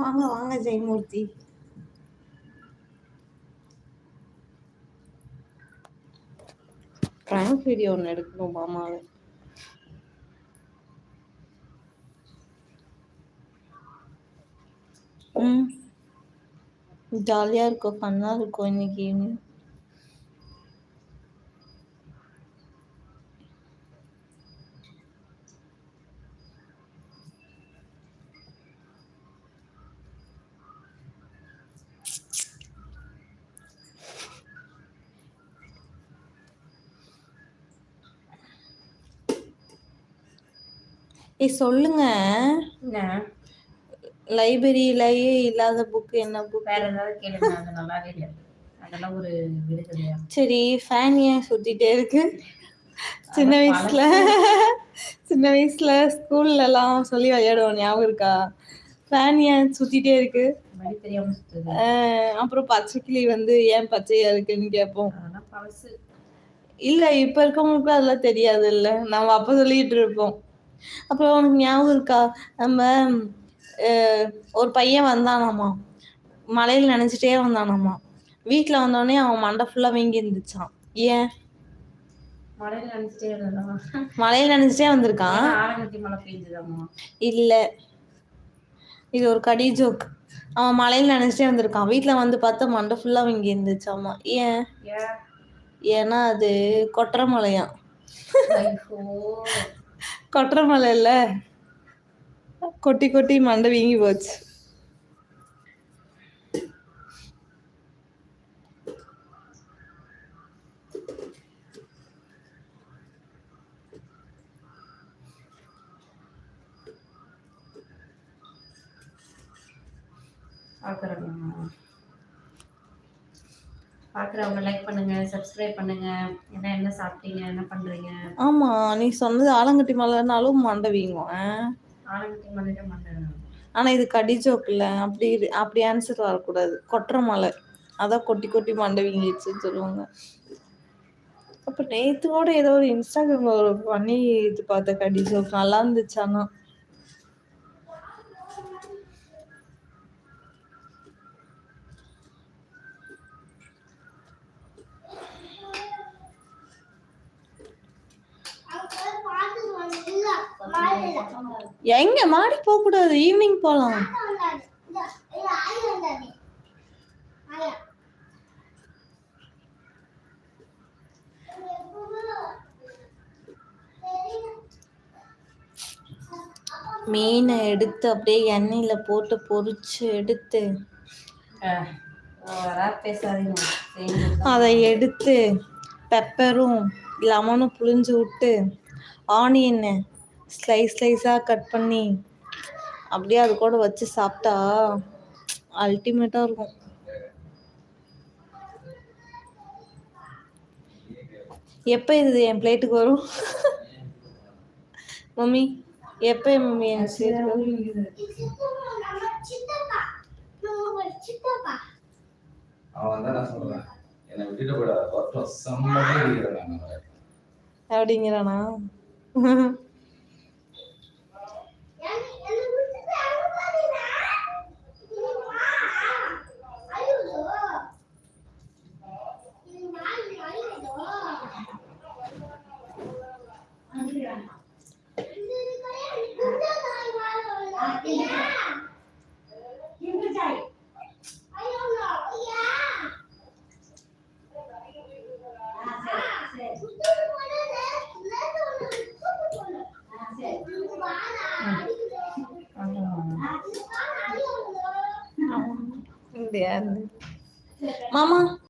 வாங்க வாங்க Jayamoorthy. Prank video ஒன்று எடுக்கணும் மாமாவை. ஜாலியா இருக்கும், ஃபன்னா இருக்கும் இன்னைக்கு ஈவினிங். சொல்லுங்க, லைப்ரரியிலேயே இல்லாத புக் என்ன புக்? வேற ஏதாவது கேளுங்க, அது நல்லாவே இல்லை. அதெல்லாம் ஒரு விடுதலையா? சரி, ஃபேன் ஏன் சுத்திட்டே இருக்கு? சின்ன வயசுல ஸ்கூல்ல எல்லாம் சொல்லி விளையாடுவோம், ஞாபகம் இருக்கா? ஃபேன் ஏன் சுத்திட்டே இருக்கு? தெரியாம சுத்துது. அப்புறம் பச்சைக்கிளி வந்து ஏன் பச்சையா இருக்குன்னு கேட்போம். அதெல்லாம் பழசு. இல்ல, இப்ப இருக்கவங்களுக்கு அதெல்லாம் தெரியாது இல்ல, நம்ம அப்ப சொல்லிட்டு இருப்போம். அப்புறம் உனக்கு ஞாபகம் இருக்கா, நம்ம ஒரு பையன் வந்தானாமா, மலையில நினைச்சிட்டே வந்தானாமா. வீட்டுல வந்தோடனே அவன் மண்டை ஃபுல்லா வீங்கி இருந்துச்சான். ஏன்? மலையில நினைச்சிட்டே வந்திருக்கான். ஆலங்கட்டி மழை பெய்ஞ்சுதாமா? இல்ல, இது ஒரு கடி ஜோக். அவன் மலையில நினைச்சிட்டே வந்திருக்கான், வீட்டுல வந்து பார்த்தா மண்டை ஃபுல்லா வீங்கி இருந்துச்சாமா. ஏன்? ஏன்னா அது கொற்ற மலையாம். கொற்ற மலை இல்ல, கொட்டி கொட்டி மண்டை வீங்கி போச்சு. பாக்குறவங்க லைக் பண்ணுங்க, சப்ஸ்கிரைப் பண்ணுங்க. என்ன சாப்பிட்டீங்க, என்ன பண்றீங்க? ஆமா, நீ சொன்னது ஆலங்கட்டி மலைனாலும் மண்டை வீங்கும். ஆலங்கட்டி மலையில மண்டை. ஆனா இது கடி ஜோக் இல்ல, அப்படி ஆன்சர் வரக்கூடாது. கொற்ற மலை, அதான் கொட்டி கொட்டி மண்டை வீங்கிடுச்சுன்னு சொல்லுவாங்க. அப்ப நேத்து கூட ஏதோ ஒரு இன்ஸ்டாகிராம்ல ஒரு பண்ணி இது பார்த்த கடி ஜோக் நல்லா இருந்துச்சு. ஆனா எங்க மாடி போக கூடாது, ஈவினிங் போலாம். மீனை எடுத்து அப்படியே எண்ணெயில போட்டு பொரிச்சு எடுத்து அதை எடுத்து பெப்பரும் லெமனும் புளிஞ்சு விட்டு ஆனியனை ஸ்லைஸாக கட் பண்ணி அப்படியே அது கூட வச்சு சாப்பிட்டா அல்டிமேட்டாக இருக்கும். எப்போ இது என் பிளேட்டுக்கு வரும் மம்மி? எப்போ மம்மி என் பிளேட்டுக்கு வரும்? அப்படிங்கிறானா? மாமா